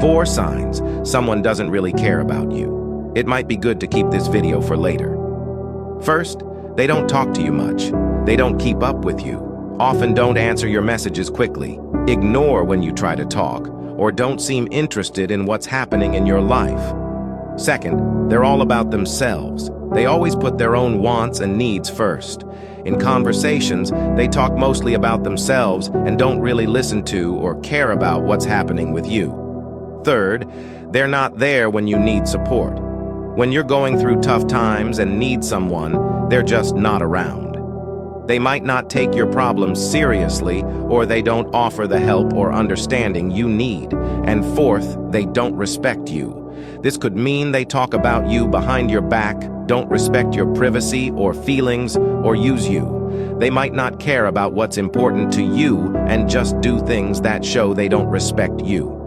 4 signs someone doesn't really care about you. It might be good to keep this video for later. First, they don't talk to you much. They don't keep up with you. Often don't answer your messages quickly. Ignore when you try to talk, or don't seem interested in what's happening in your life. Second, they're all about themselves. They always put their own wants and needs first. In conversations, they talk mostly about themselves and don't really listen to or care about what's happening with you. Third, they're not there when you need support. When you're going through tough times and need someone, they're just not around. They might not take your problems seriously, or they don't offer the help or understanding you need. And fourth, they don't respect you. This could mean they talk about you behind your back, don't respect your privacy or feelings, or use you. They might not care about what's important to you and just do things that show they don't respect you.